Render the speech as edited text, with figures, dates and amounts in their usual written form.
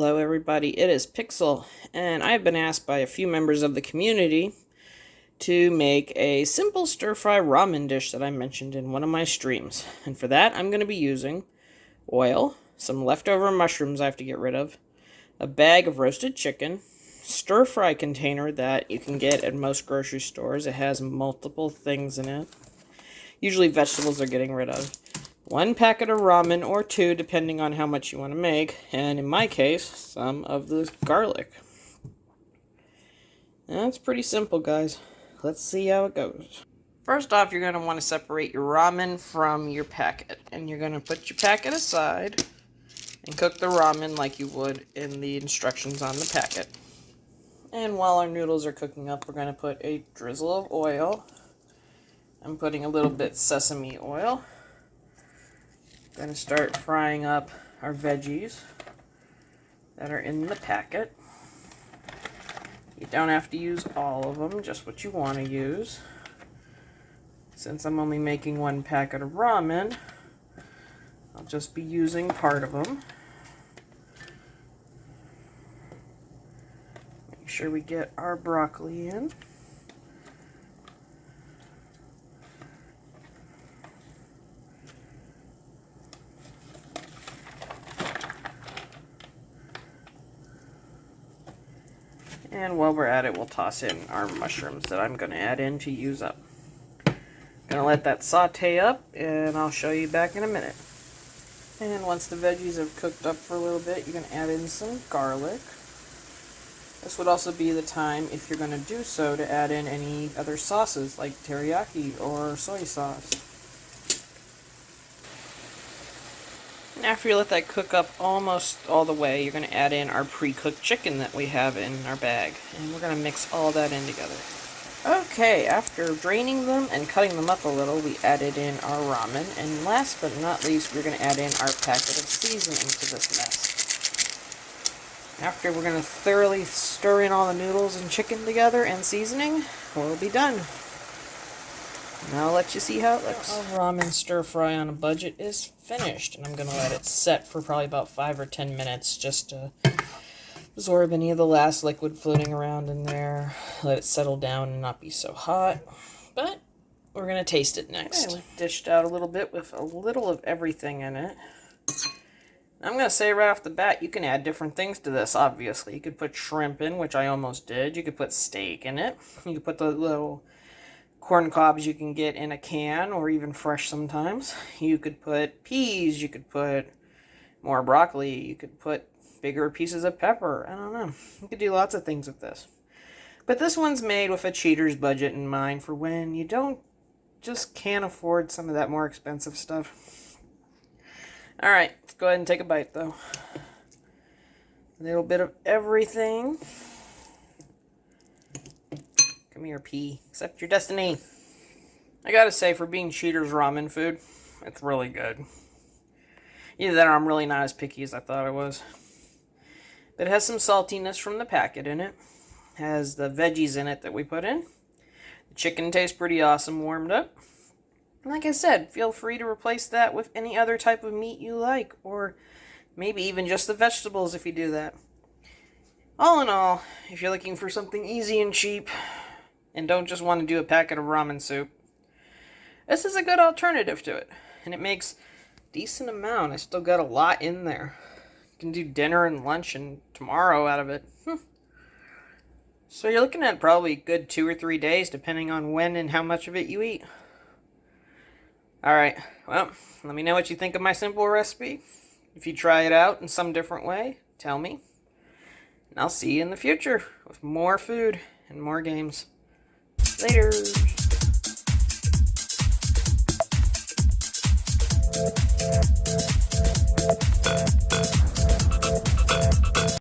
Hello everybody, it is Pixel, and I have been asked by a few members of the community to make a simple stir-fry ramen dish that I mentioned in one of my streams. And for that, I'm going to be using oil, some leftover mushrooms I have to get rid of, a bag of roasted chicken, stir-fry container that you can get at most grocery stores. It has multiple things in it. Usually vegetables are getting rid of. One packet of ramen, or two, depending on how much you want to make, and in my case, some of the garlic. That's pretty simple, guys. Let's see how it goes. First off, you're going to want to separate your ramen from your packet, and you're going to put your packet aside and cook the ramen like you would in the instructions on the packet. And while our noodles are cooking up, we're going to put a drizzle of oil. I'm putting a little bit sesame oil. Going to start frying up our veggies that are in the packet. You don't have to use all of them, just what you want to use. Since I'm only making one packet of ramen, I'll just be using part of them. Make sure we get our broccoli in. And while we're at it, we'll toss in our mushrooms that I'm going to add in to use up. Going to let that saute up, and I'll show you back in a minute. And once the veggies have cooked up for a little bit, you're going to add in some garlic. This would also be the time, if you're going to do so, to add in any other sauces like teriyaki or soy sauce. And after you let that cook up almost all the way, you're going to add in our pre-cooked chicken that we have in our bag. And we're going to mix all that in together. Okay, after draining them and cutting them up a little, we added in our ramen. And last but not least, we're going to add in our packet of seasoning to this mess. After we're going to thoroughly stir in all the noodles and chicken together and seasoning, we'll be done. Now I'll let you see how it looks. Our ramen stir fry on a budget is finished, and I'm going to let it set for probably about 5 or 10 minutes just to absorb any of the last liquid floating around in there. Let it settle down and not be so hot. But we're going to taste it next. Okay, we've dished out a little bit with a little of everything in it. I'm going to say right off the bat, you can add different things to this, obviously. You could put shrimp in, which I almost did. You could put steak in it. You could put the little corn cobs you can get in a can, or even fresh sometimes. You could put peas, you could put more broccoli, you could put bigger pieces of pepper. I don't know. You could do lots of things with this. But this one's made with a cheater's budget in mind for when you can't afford some of that more expensive stuff. Alright, let's go ahead and take a bite though. A little bit of everything. Come here, pea. Accept your destiny. I gotta say, for being cheater's ramen food, it's really good. Either that or I'm really not as picky as I thought I was. But it has some saltiness from the packet in it. It has the veggies in it that we put in. The chicken tastes pretty awesome warmed up. And like I said, feel free to replace that with any other type of meat you like. Or maybe even just the vegetables if you do that. All in all, if you're looking for something easy and cheap, and don't just want to do a packet of ramen soup, this is a good alternative to it. And it makes a decent amount. I still got a lot in there. You can do dinner and lunch and tomorrow out of it. So you're looking at probably a good 2 or 3 days, depending on when and how much of it you eat. Alright, well, let me know what you think of my simple recipe. If you try it out in some different way, tell me. And I'll see you in the future with more food and more games. Later.